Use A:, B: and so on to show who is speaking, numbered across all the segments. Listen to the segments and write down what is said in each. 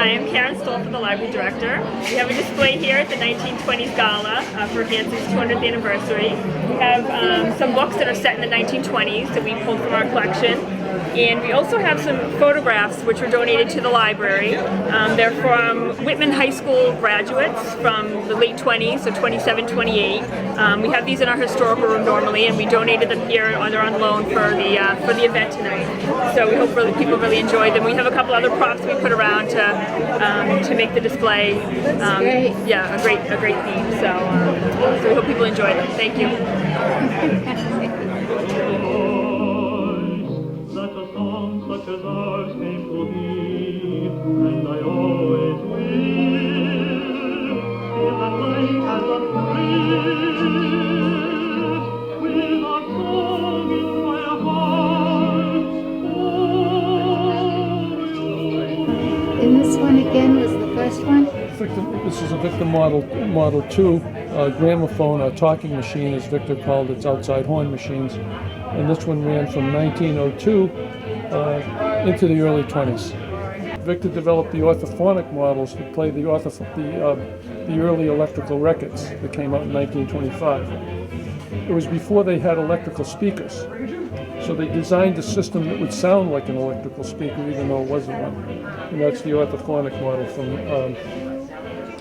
A: Hi, I'm Stolfer, the library director. We have a display here at the 1920s Gala for Hanson's 200th anniversary. We have some books that are set in the 1920s that we pulled from our collection. And we also have some photographs which were donated to the library. They're from Whitman High School graduates from the late 20s, so 27, 28. We have these in our historical room normally, and we donated them here, or they're on loan for the event tonight. So we hope people really enjoyed them. We have a couple other props we put around to make the display. Yeah, a great theme. So we hope people enjoy them. Thank you.
B: Such as ours came to be, and I always will, feel that life has a thrill, with a song in my heart for you.
C: And this one again was the first one?
D: This is a Victor Model 2 gramophone, or talking machine, as Victor called its outside horn machines. And this one ran from 1902 into the early 20s. Victor developed the orthophonic models to play the early electrical records that came out in 1925. It was before they had electrical speakers. So they designed a system that would sound like an electrical speaker even though it wasn't one. And that's the orthophonic model from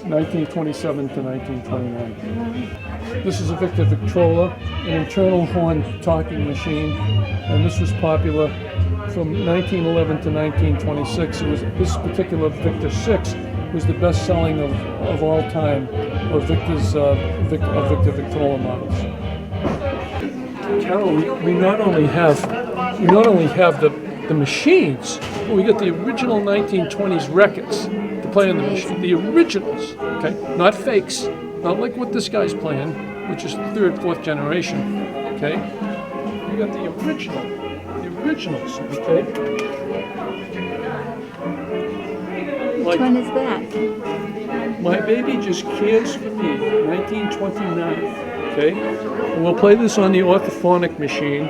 D: 1927 to 1929. This is a Victor Victrola, an internal horn talking machine, and this was popular from 1911 to 1926. This particular Victor 6 was the best-selling of all time of Victor's Victor Victrola models. Carol, we not only have the machines, but we got the original 1920s records to play on the machine. The originals, okay, not fakes, not like what this guy's playing, which is third, fourth generation, okay. We got the originals, okay.
C: Which one is that?
D: My Baby Just Cares for Me, 1929, okay? And we'll play this on the orthophonic machine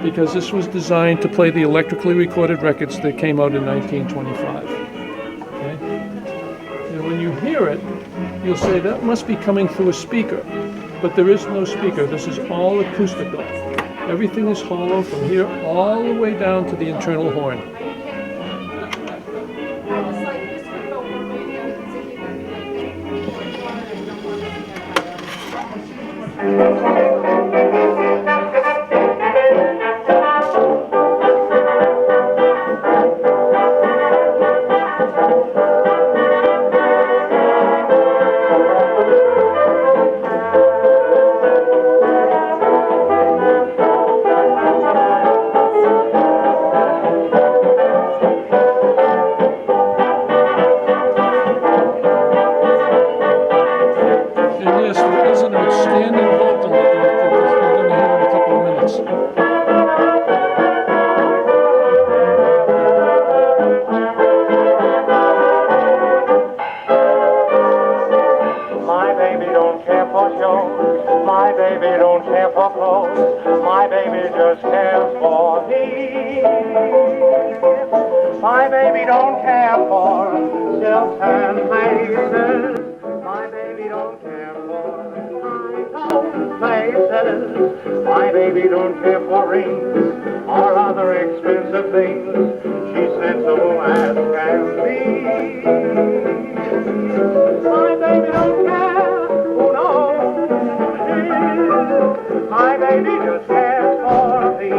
D: because this was designed to play the electrically recorded records that came out in 1925, okay? And when you hear it, you'll say that must be coming through a speaker, but there is no speaker. This is all acoustical. Everything is hollow from here all the way down to the internal horn. Yes, there is an outstanding vocalist
E: My baby just cares for me. My baby don't care for silks and laces. My baby don't care for high-tone places. My baby don't care for rings or other expensive things. She's sensible as can be. My baby don't care who knows it. My baby just cares for me.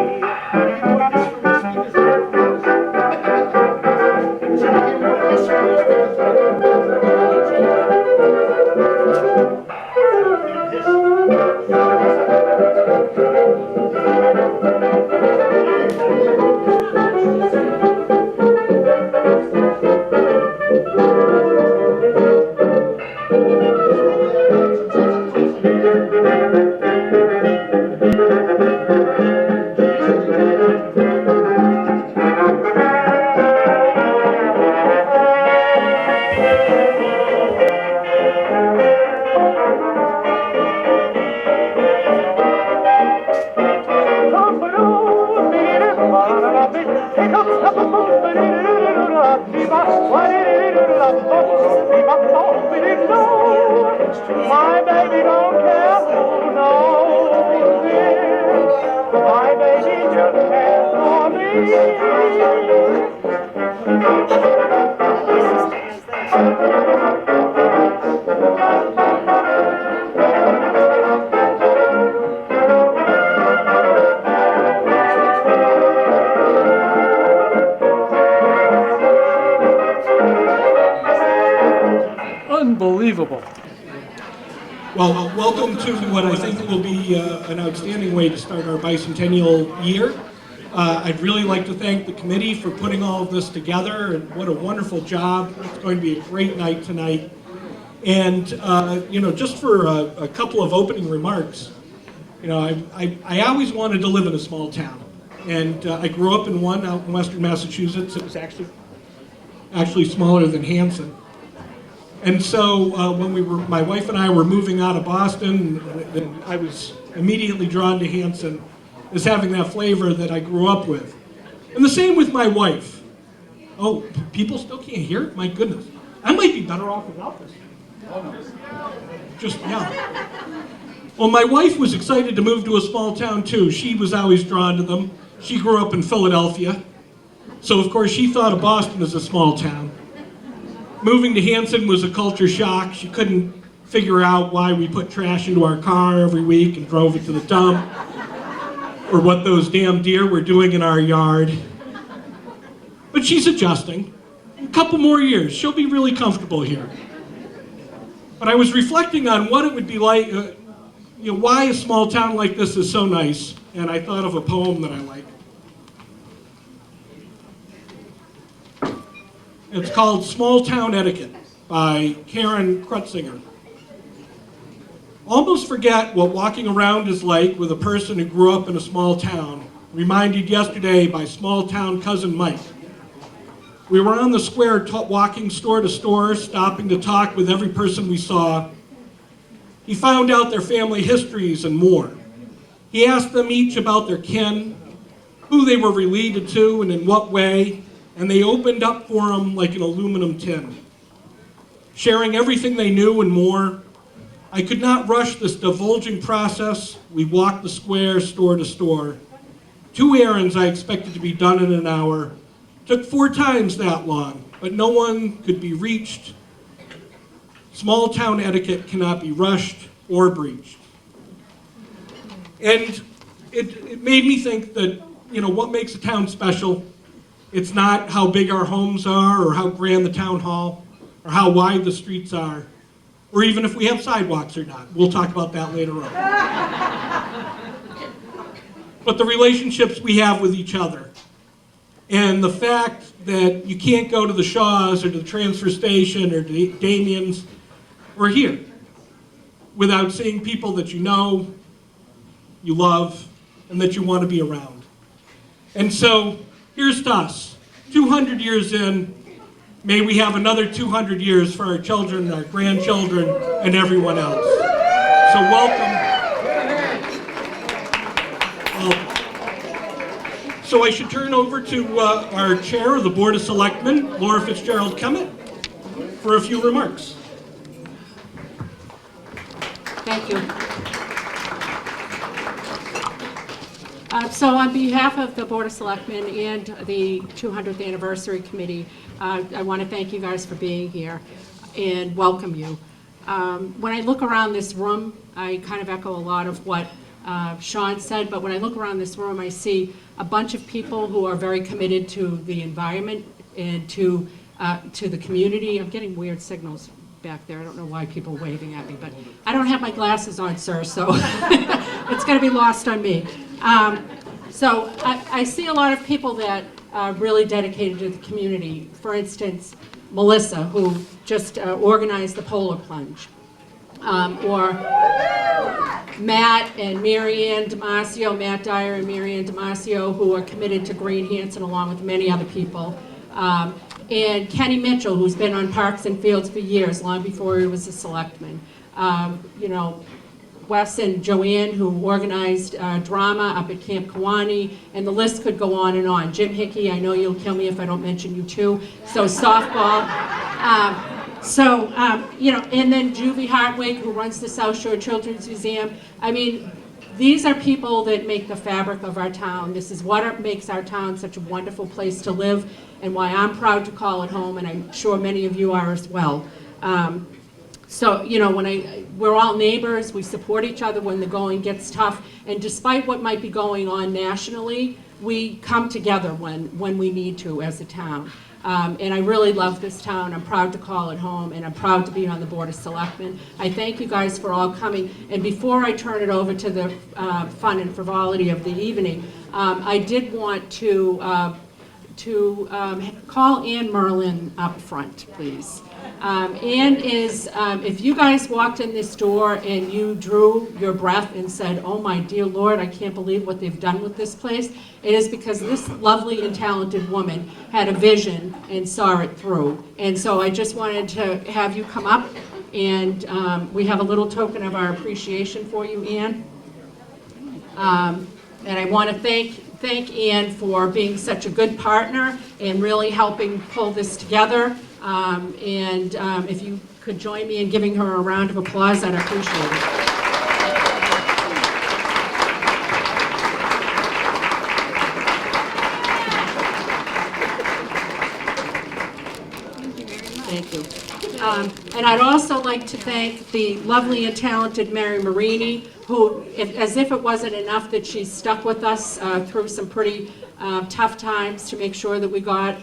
E: My baby don't care who knows it. My baby just cares for me.
D: Unbelievable.
F: Well, welcome to what I think will be an outstanding way to start our bicentennial year. I'd really like to thank the committee for putting all of this together, and what a wonderful job. It's going to be a great night tonight. And, just for a couple of opening remarks, I always wanted to live in a small town. And I grew up in one out in western Massachusetts. It was actually smaller than Hanson. And so when my wife and I were moving out of Boston, I was immediately drawn to Hanson as having that flavor that I grew up with. And the same with my wife. Oh, people still can't hear it? My goodness. I might be better off without this. Yeah. Well, my wife was excited to move to a small town too. She was always drawn to them. She grew up in Philadelphia. So of course she thought of Boston as a small town. Moving to Hanson was a culture shock. She couldn't figure out why we put trash into our car every week and drove it to the dump, or what those damn deer were doing in our yard. But she's adjusting. A couple more years, she'll be really comfortable here. But I was reflecting on what it would be like, why a small town like this is so nice, and I thought of a poem that I like. It's called Small Town Etiquette by Karen Krutzinger. Almost forget what walking around is like with a person who grew up in a small town, reminded yesterday by small town cousin Mike. We were on the square walking store to store, stopping to talk with every person we saw. He found out their family histories and more. He asked them each about their kin, who they were related to and in what way, and they opened up for him like an aluminum tin, sharing everything they knew and more. I could not rush this divulging process. We walked the square, store to store. 2 errands I expected to be done in an hour. Took 4 times that long, but no one could be reached. Small town etiquette cannot be rushed or breached. And it made me think that, what makes a town special? It's not how big our homes are, or how grand the town hall, or how wide the streets are, or even if we have sidewalks or not. We'll talk about that later on. But the relationships we have with each other, and the fact that you can't go to the Shaws or to the transfer station or to Damien's or here without seeing people that you know, you love, and that you want to be around. And so, here's to us, 200 years in, may we have another 200 years for our children, our grandchildren, and everyone else. So welcome. So I should turn over to our chair of the Board of Selectmen, Laura Fitzgerald Cummett, for a few remarks.
G: Thank you. So on behalf of the Board of Selectmen and the 200th Anniversary Committee, I want to thank you guys for being here and welcome you. When I look around this room, I kind of echo a lot of what Sean said, but when I look around this room, I see a bunch of people who are very committed to the environment and to the community. I'm getting weird signals back there. I don't know why people are waving at me, but I don't have my glasses on, sir, so it's going to be lost on me. So I see a lot of people that are really dedicated to the community. For instance, Melissa, who just organized the polar plunge. Or Matt and Marianne Damasio, Matt Dyer and Marianne Damasio, who are committed to Green Hanson along with many other people. And Kenny Mitchell, who's been on Parks and Fields for years, long before he was a selectman. You know, Wes and Joanne, who organized drama up at Camp Kiwani, and the list could go on and on. Jim Hickey, I know you'll kill me if I don't mention you too. So softball. You know, and then Juvie Hartwig, who runs the South Shore Children's Museum. I mean, these are people that make the fabric of our town. This is what makes our town such a wonderful place to live, and why I'm proud to call it home, and I'm sure many of you are as well. So, you know, we're all neighbors, we support each other when the going gets tough, and despite what might be going on nationally, we come together when we need to as a town. And I really love this town. I'm proud to call it home, and I'm proud to be on the Board of Selectmen. I thank you guys for all coming. And before I turn it over to the fun and frivolity of the evening, I did want to call Ann Merlin up front, please. Ann is, if you guys walked in this door and you drew your breath and said, oh my dear Lord, I can't believe what they've done with this place, it is because this lovely and talented woman had a vision and saw it through. And so I just wanted to have you come up, and we have a little token of our appreciation for you, Ann. And I want to thank Ann for being such a good partner and really helping pull this together. If you could join me in giving her a round of applause, I'd appreciate it. Thank you. And I'd also like to thank the lovely and talented Mary Marini, who, as if it wasn't enough that she stuck with us through some pretty tough times to make sure that we got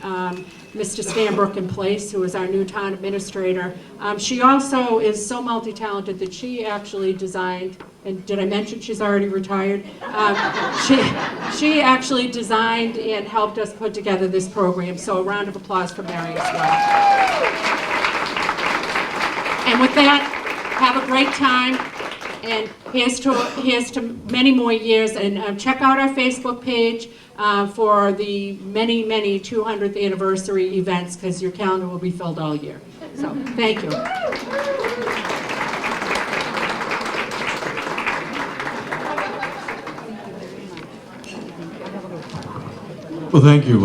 G: Mr. Stanbrook in place, who is our new town administrator. She also is so multi-talented that she actually designed, and did I mention she's already retired? She actually designed and helped us put together this program, so a round of applause for Mary as well. And with that, have a great time, and here's to many more years, and check out our Facebook page for the many, many 200th anniversary events, because your calendar will be filled all year. So, thank you.
H: Well, thank you,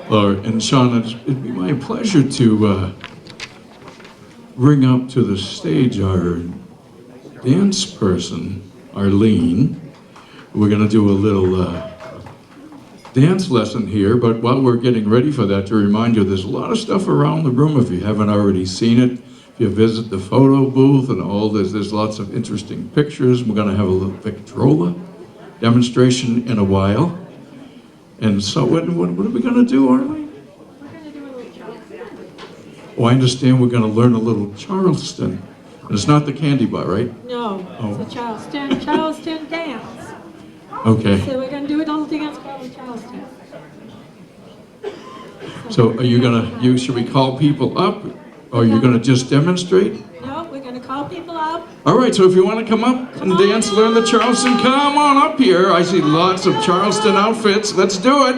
H: Laura. And Sean, it'd be my pleasure to bring up to the stage our dance person, Arlene. We're going to do a little dance lesson here, but while we're getting ready for that, to remind you, there's a lot of stuff around the room if you haven't already seen it. If you visit the photo booth and all, there's lots of interesting pictures. We're going to have a little Victrola demonstration in a while. And so what are we going to do, Arlene?
I: We're going to do a little Charleston.
H: Oh, I understand we're going to learn a little Charleston. And it's not the candy bar, right?
I: No,
H: Oh.
I: it's a Charleston dance.
H: Okay.
I: So we're going to do a little dance called Charleston.
H: So are you going to, should we call people up? Or are you going to just demonstrate?
I: No, we're going to call people up.
H: All right, so if you want to come up and dance, learn the Charleston, come on up here. I see lots of Charleston outfits. Let's do it.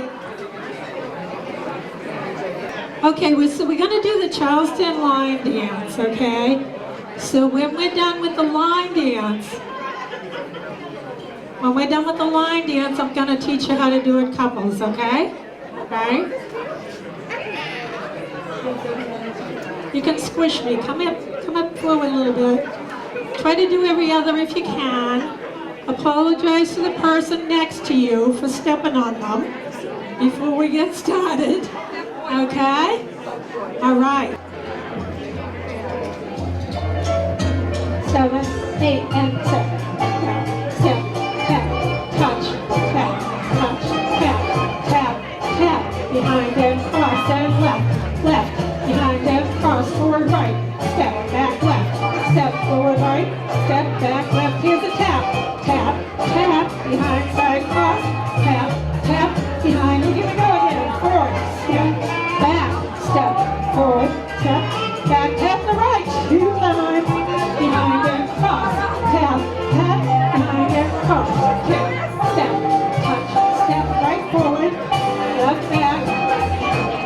I: Okay, so we're going to do the Charleston line dance, okay? So when we're done with the line dance, When we're done with the line dance, I'm going to teach you how to do it couples, okay? Okay? You can squish me. Come up forward a little bit. Try to do every other if you can. Apologize to the person next to you for stepping on them before we get started. Okay? All right. 7, 8, and 7. Step, tap, touch, tap, touch, tap, tap, tap. Behind and cross and left, left. Behind and cross, forward, right. Step, back, left. Step, forward, right. Step, back, left. Here's a tap, tap, tap. Behind, side, cross. Tap, tap. Behind, and here we go again. Forward, step, back, step, forward, step, back, tap the right. 2 times. Behind and cross. Tap, tap. Behind and cross. Kick, step, touch, step, right forward. Left, back.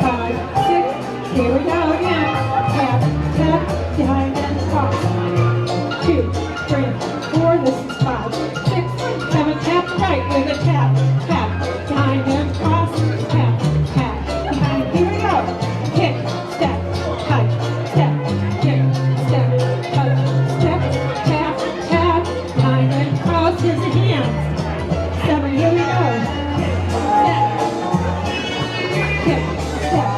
I: 5, 6. Here we go again. Tap, tap. Behind and cross. 2, 3, 4. This is 5, 6, 7. Tap right with a tap, tap. Behind and cross. Tap, tap. Behind. Here we go. Kick, step, touch, step, kick, step, touch, step, tap, tap. Behind and cross. Here's the hands. 7. Here we go. Step, kick, step,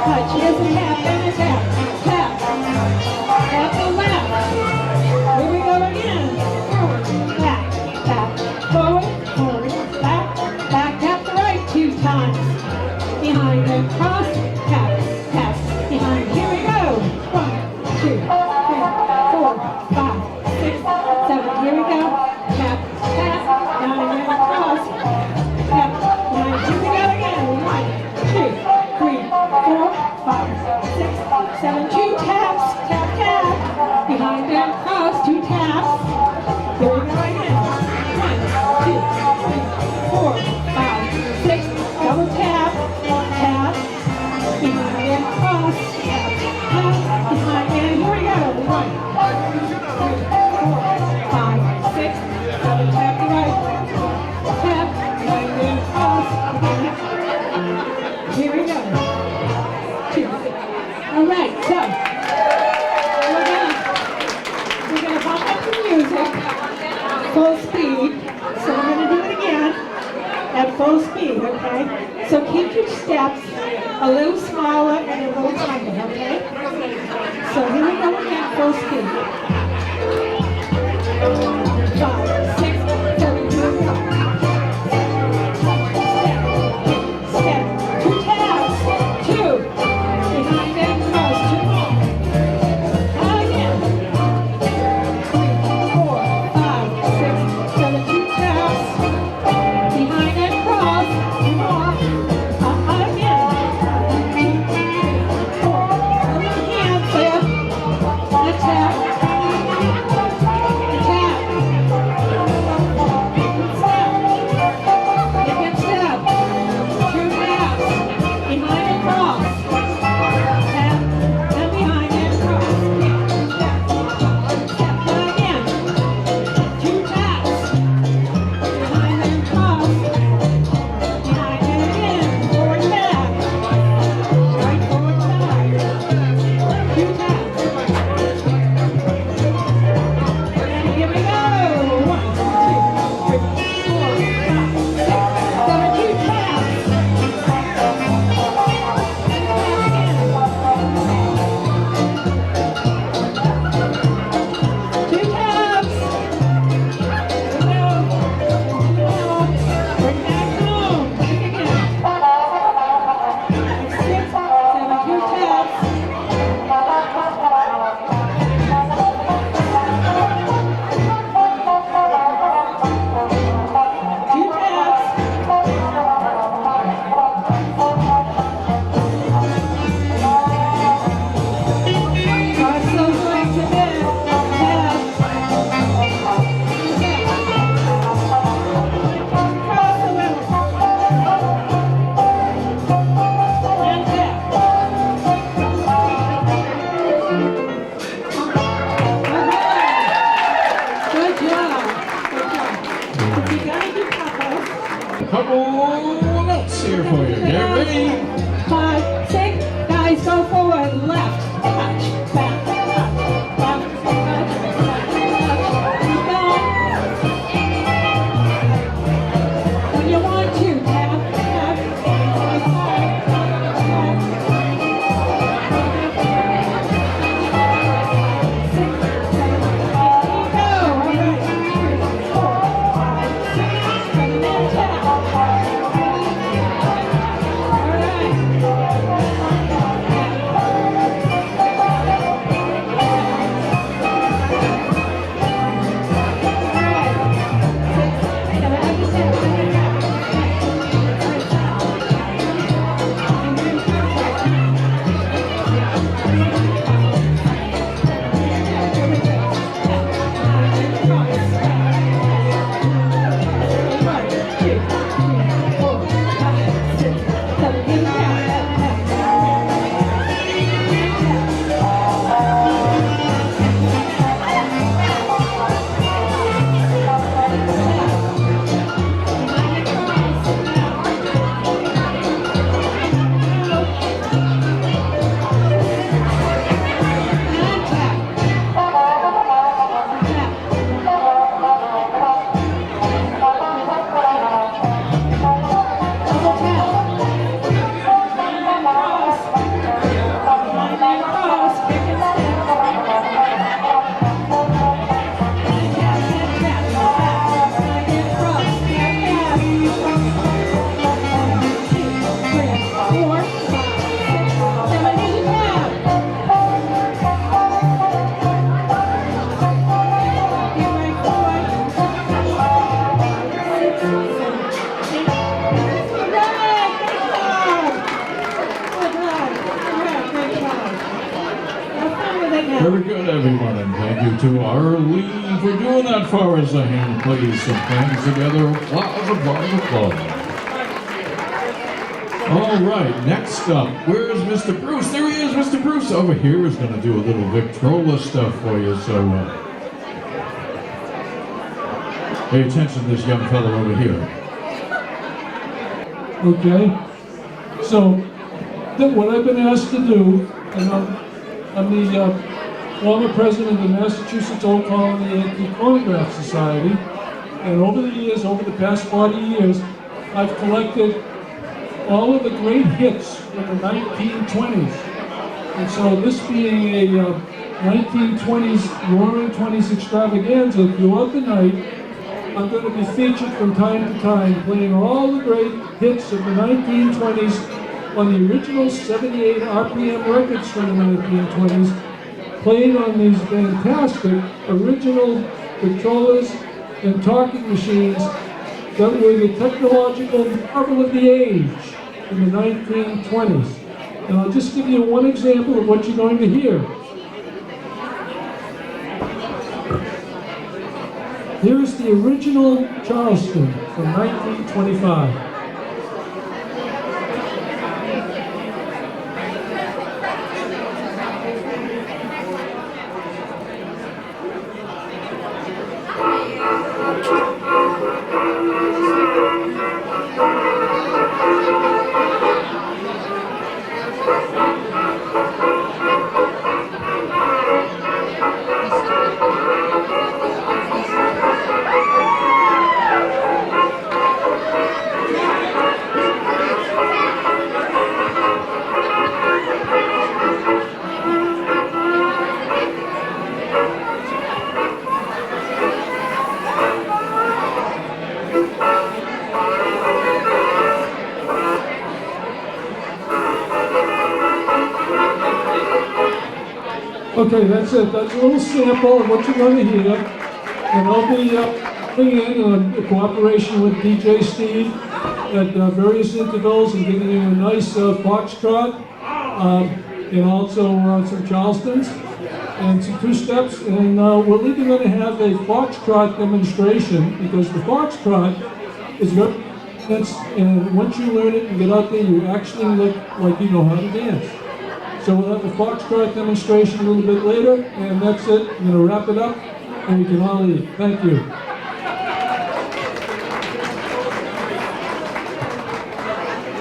I: touch. Here's a tap and a tap, tap. Tap the left. Here we go again. Forward, back, tap, forward, forward, back, back, tap the right 2 times. Behind and cross, tap, tap, behind. Here we go. 1, 2, 3, 4, 5, 6, 7. Here we go. Tap, tap, behind and cross, tap, behind. Here we go again. 1, 2, 3, 4, 5, 6, 7. 2 taps, tap, tap. Behind and cross, 2 taps. Here we go again. 1, 2, 3, 4, 5, 6. Double tap, tap. Behind and cross, tap, tap. Behind and here we go. 1, 2, 3, 4, 5, 6, 7. Tap the right. Tap, behind and cross. Here we go. 2. All right, so we're gonna bump up the music full speed. So we're gonna do it again at full speed, okay? So keep your steps a little smaller and a little tighter, okay? So here we go again, full speed. 5, 6, 7, here we go. Step, 2 taps, 2. Behind and cross, 2 more. Again. 3, 4, 5, 6, 7, 2 taps. Behind and cross, 2 more. Again. 2, 3, 4. Little hands there. The tap. The tap.
H: couple notes here for you. Get ready.
I: 5, 6, guys, go forward, left, touch, back, touch, left, touch, back, touch, keep going. When you want to, tap, tap, tap, tap,
H: Very good, everyone, and thank you to Arlene for doing that for us. A hand, please. Some hands together. Applause, applause, applause. All right, next up, where's Mr. Bruce? There he is, Mr. Bruce. Over here is going to do a little Victrola stuff for you, so pay attention to this young fellow over here.
D: Okay, so what I've been asked to do, and I'm the former president of the Massachusetts Old Colony Antique Chronograph Society, and over the years, over the past 40 years, I've collected all of the great hits from the 1920s. And so this being a 1920s, Roaring 20s extravaganza throughout the night, I'm going to be featured from time to time, playing all the great hits of the 1920s on the original 78 RPM records from the 1920s, playing on these fantastic original Victrolas and talking machines that were the technological marvel of the age in the 1920s. And I'll just give you one example of what you're going to hear. Here's the original Charleston from 1925. Okay, that's it. That's a little sample of what you're going to hear. And I'll be bringing in cooperation with DJ Steve at various intervals and giving you a nice foxtrot and also some Charlestons and some two-steps. And we're even going to have a foxtrot demonstration because the foxtrot is very intense, and once you learn it and get out there, you actually look like you know how to dance. So we'll have a foxtrot demonstration a little bit later, and that's it. I'm going to wrap it up, and we can all eat. Thank you.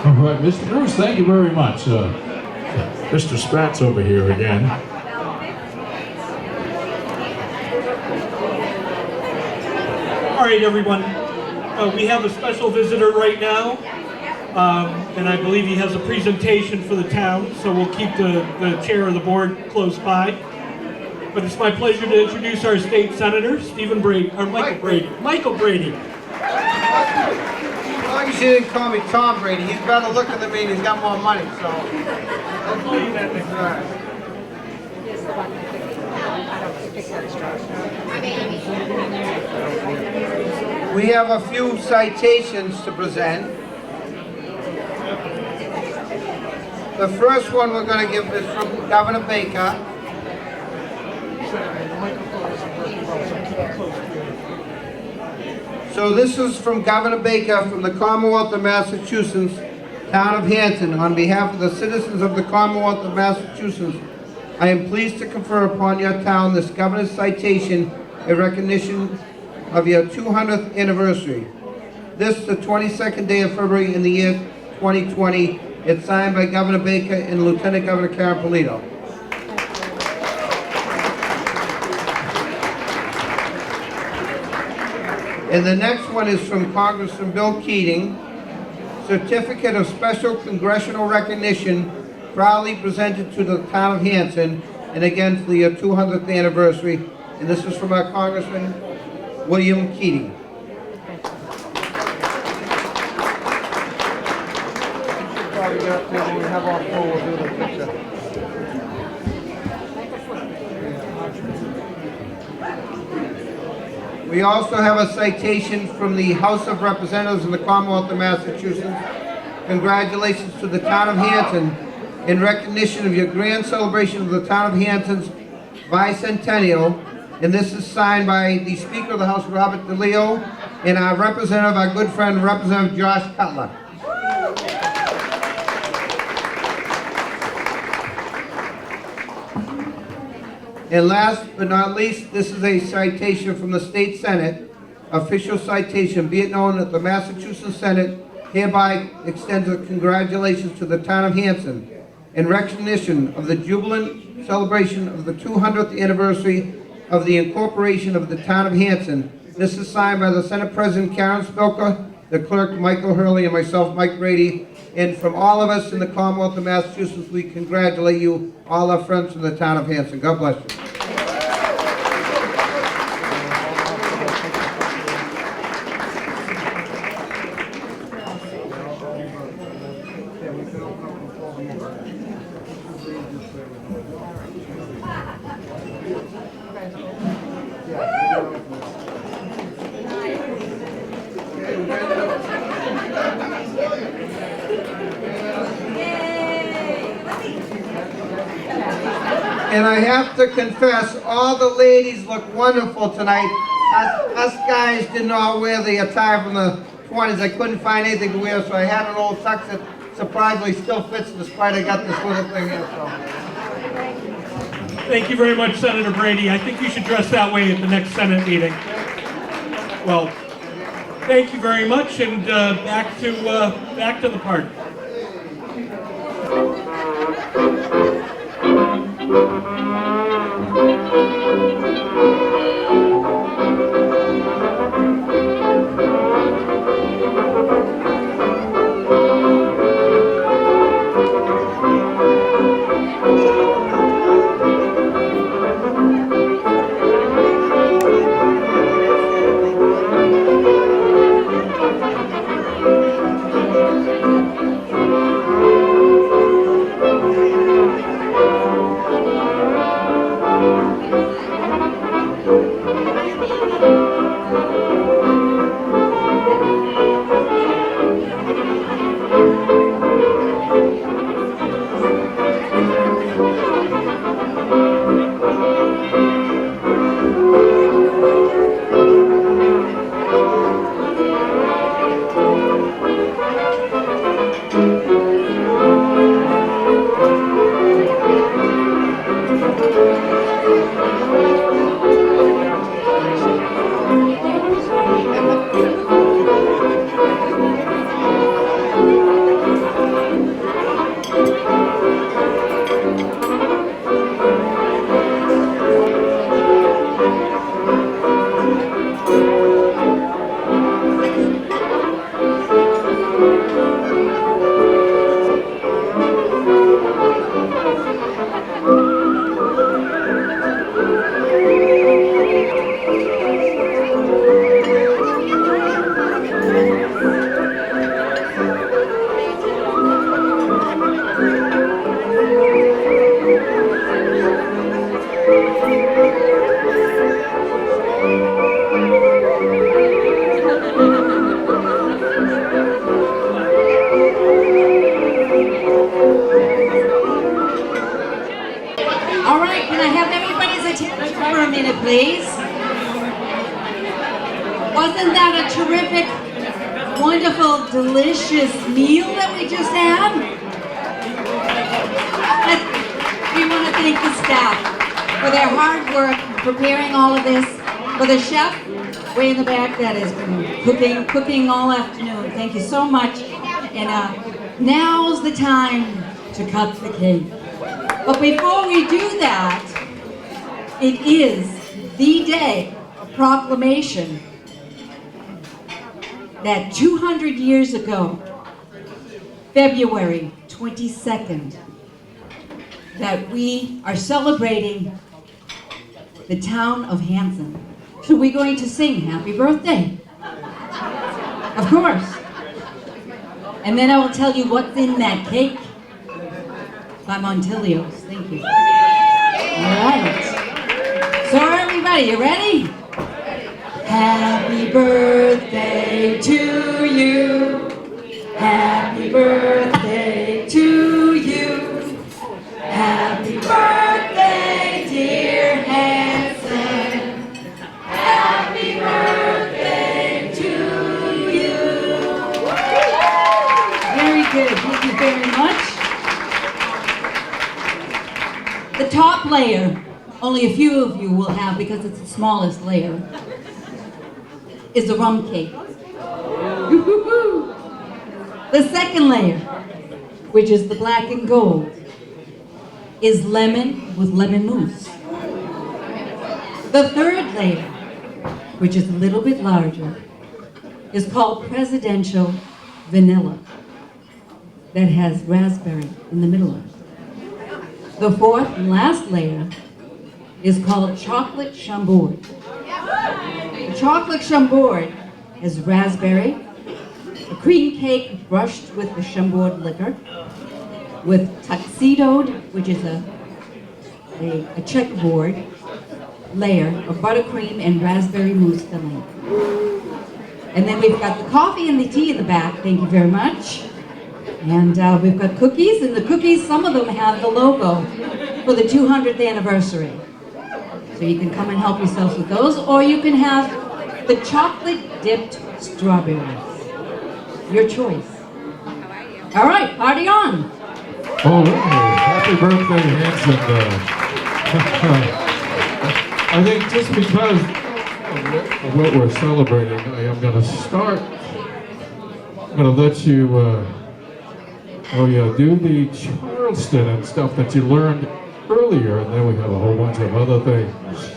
H: All right, Mr. Bruce, thank you very much. Mr. Spatz over here again.
F: All right, everyone. We have a special visitor right now, and I believe he has a presentation for the town, so we'll keep the chair of the board close by. But it's my pleasure to introduce our state senator, Michael Brady. Michael Brady.
J: As long as you didn't call me Tom Brady, he's better looking than me and he's got more money, so.
F: I'll call you that next time.
J: We have a few citations to present. The first one we're going to give is from Governor Baker. So this is from Governor Baker from the Commonwealth of Massachusetts, Town of Hanson. On behalf of the citizens of the Commonwealth of Massachusetts, I am pleased to confer upon your town this governor's citation in recognition of your 200th anniversary. This is the 22nd day of February in the year 2020. It's signed by Governor Baker and Lieutenant Governor Karen Polito. And the next one is from Congressman Bill Keating. Certificate of Special Congressional Recognition proudly presented to the town of Hanson, and again for the 200th anniversary. And this is from our Congressman William Keating. Probably get up there when we have our full, we'll do the picture. We also have a citation from the House of Representatives in the Commonwealth of Massachusetts. Congratulations to the town of Hanson in recognition of your grand celebration of the town of Hanson's bicentennial. And this is signed by the Speaker of the House, Robert DeLeo, and our representative, our good friend, Representative Josh Cutler. And last but not least, this is a citation from the State Senate, official citation. Be it known that the Massachusetts Senate hereby extends a congratulations to the town of Hanson in recognition of the jubilant celebration of the 200th anniversary of the incorporation of the town of Hanson. This is signed by the Senate President Karen Spilka, the clerk Michael Hurley, and myself, Mike Brady. And from all of us in the Commonwealth of Massachusetts, we congratulate you, all our friends from the town of Hanson. God bless you. And I have to confess, all the ladies look wonderful tonight. Us guys did not wear the attire from the 20s. I couldn't find anything to wear, so I had an old tux that surprisingly still fits despite I got this little thing here. So.
F: Thank you very much, Senator Brady. I think you should dress that way at the next Senate meeting. Well, thank you very much, and back to the party.
K: please. Wasn't that a terrific, wonderful, delicious meal that we just had? We want to thank the staff for their hard work preparing all of this. For the chef way in the back that has been cooking all afternoon. Thank you so much. And now's the time to cut the cake. But before we do that, it is the day of proclamation that 200 years ago, February 22nd, that we are celebrating the town of Hanson. So we're going to sing happy birthday. Of course. And then I will tell you what's in that cake by Montilios. Thank you. All right. So everybody, you ready? Happy birthday to you. Happy birthday to you. Happy birthday, dear Hanson. Happy birthday to you. Very good. Thank you very much. The top layer, only a few of you will have because it's the smallest layer, is the rum cake. The second layer, which is the black and gold, is lemon with lemon mousse. The third layer, which is a little bit larger, is called presidential vanilla, that has raspberry in the middle of it. The fourth and last layer is called chocolate chambord. The chocolate chambord has raspberry, a cream cake brushed with the chambord liquor, with tuxedoed, which is a checkerboard layer of buttercream and raspberry mousse filling. And then we've got the coffee and the tea in the back, thank you very much. And we've got cookies, and the cookies, some of them have the logo for the 200th anniversary. So you can come and help yourselves with those, or you can have the chocolate-dipped strawberries. Your choice. All right, party on.
H: All right, happy birthday, Hanson. I think just because of what we're celebrating, I am going to start. I'm going to let you, do the Charleston and stuff that you learned earlier, and then we have a whole bunch of other things.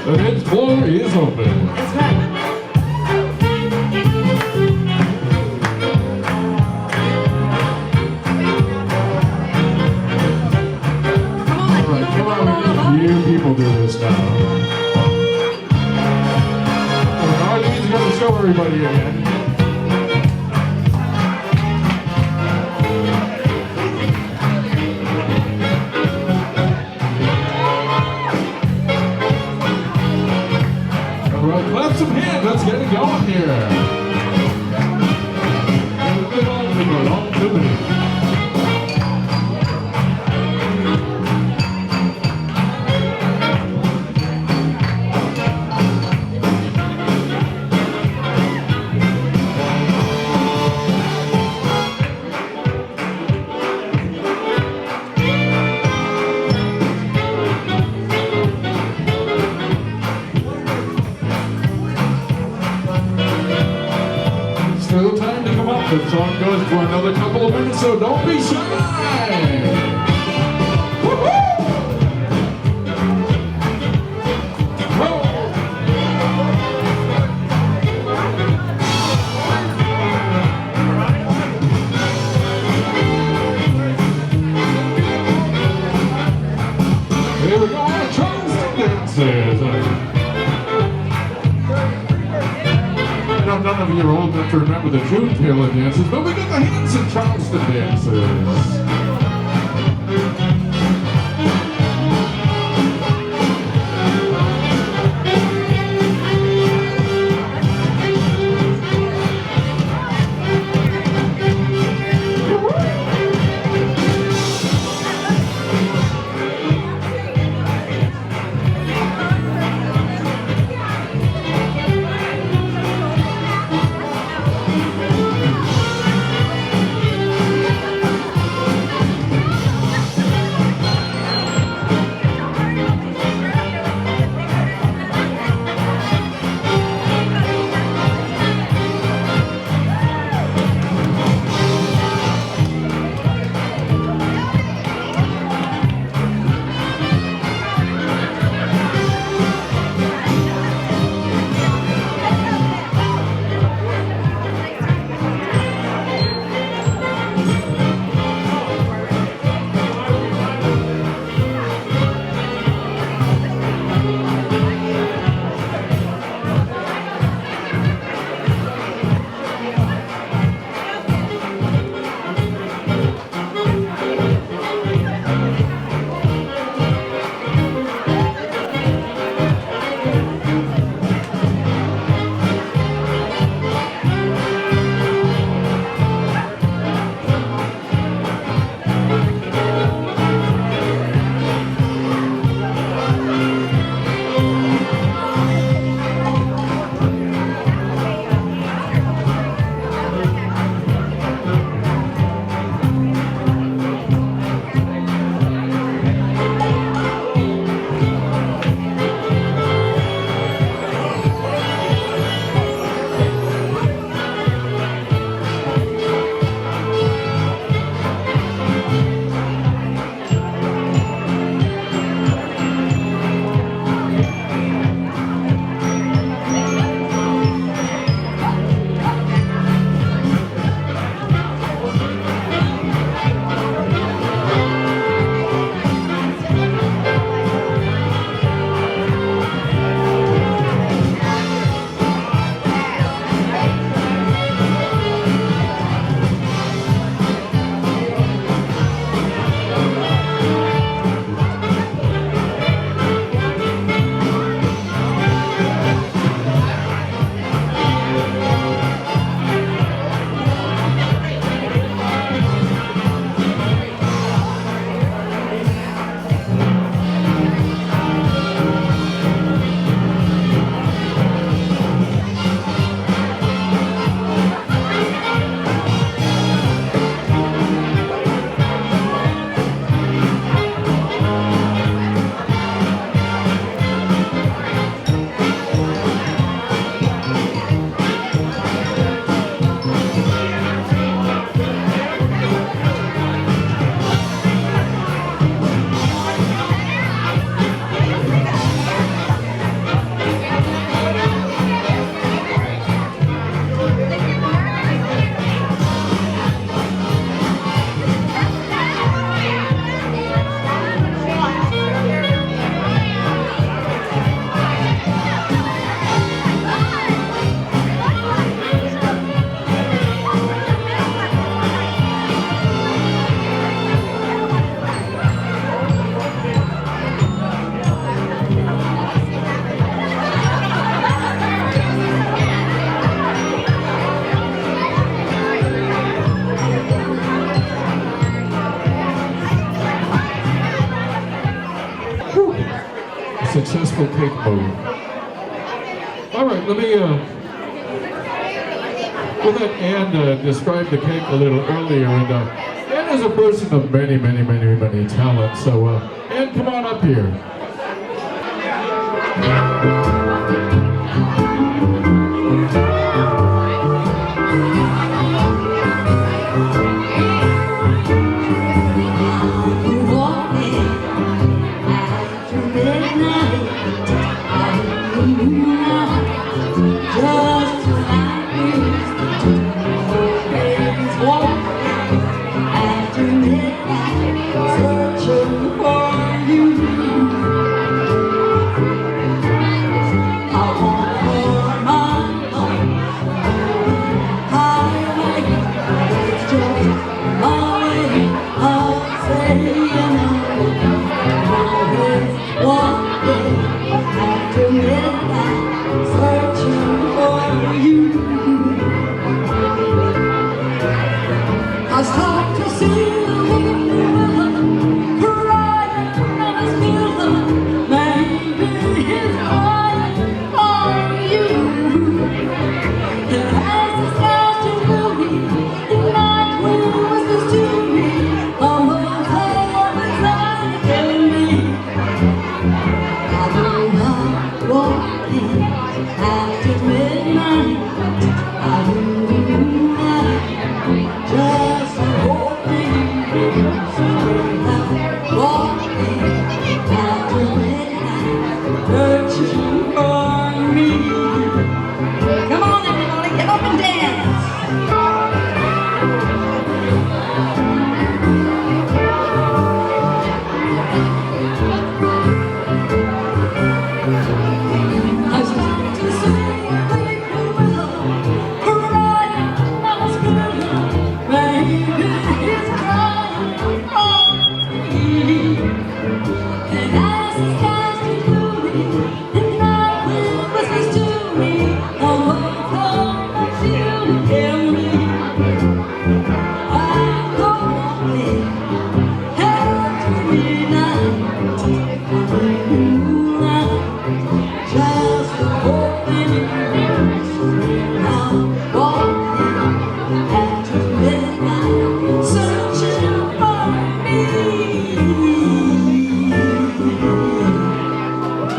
H: The next floor is open.
K: That's right.
H: You people do this now. Arlene's going to show everybody again. All right, clap some hands. Let's get it going here. On to me. Still time to come up. The song goes for another couple of minutes, so don't be shy. Here we go, Charleston dances. None of you are old enough to remember the June Taylor dances, but we got the Hanson Charleston dances. All right, let me, we'll let Anne describe the cake a little earlier, and Anne is a person of many, many, many, many talents, so Anne, come on up here.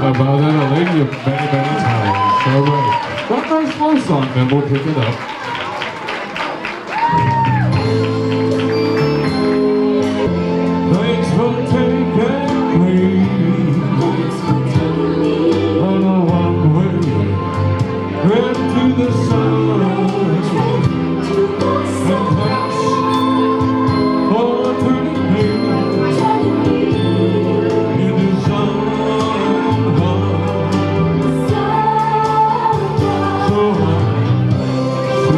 H: About that, a lady of many, many talents. All right. One nice more song, then we'll pick it up. Thanks for taking me on a one-way trip to the sun. And thanks for turning me into someone so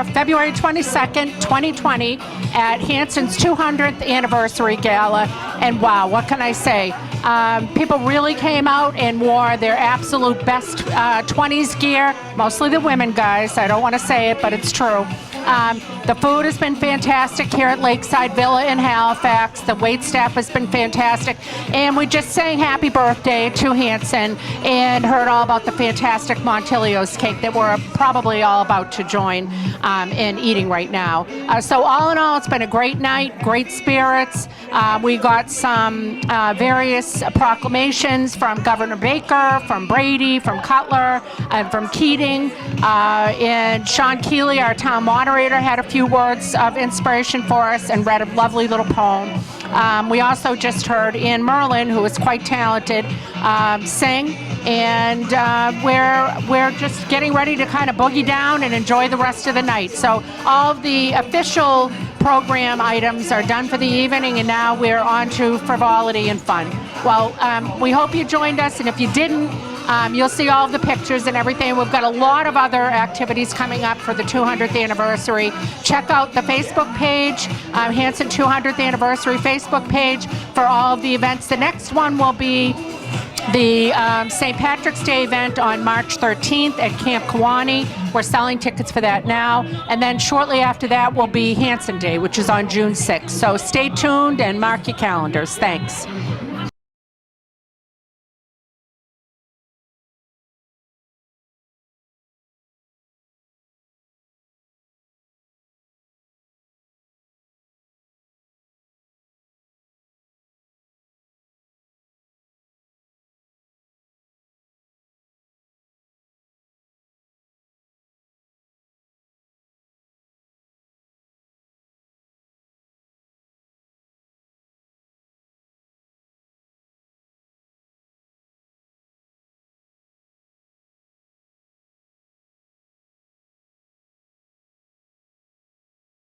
G: here February 22nd, 2020 at Hanson's 200th anniversary gala. And wow, what can I say? People really came out and wore their absolute best 20s gear, mostly the women, guys. I don't want to say it, but it's true. The food has been fantastic here at Lakeside Villa in Halifax. The wait staff has been fantastic. And we just sang happy birthday to Hanson and heard all about the fantastic Montilios cake that we're probably all about to join in eating right now. So all in all, it's been a great night, great spirits. We got some various proclamations from Governor Baker, from Brady, from Cutler, and from Keating. And Sean Kealy, our town moderator, had a few words of inspiration for us and read a lovely little poem. We also just heard Merlin, who is quite talented, sing, and we're just getting ready to kind of boogie down and enjoy the rest of the night. So all of the official program items are done for the evening, and now we're on to frivolity and fun. Well, we hope you joined us, and if you didn't, you'll see all of the pictures and everything. We've got a lot of other activities coming up for the 200th anniversary. Check out the Facebook page, Hanson 200th Anniversary Facebook page for all of the events. The next one will be the St. Patrick's Day event on March 13th at Camp Kiwanis. We're selling tickets for that now. And then shortly after that will be Hanson Day, which is on June 6th. So stay tuned and mark your calendars. Thanks.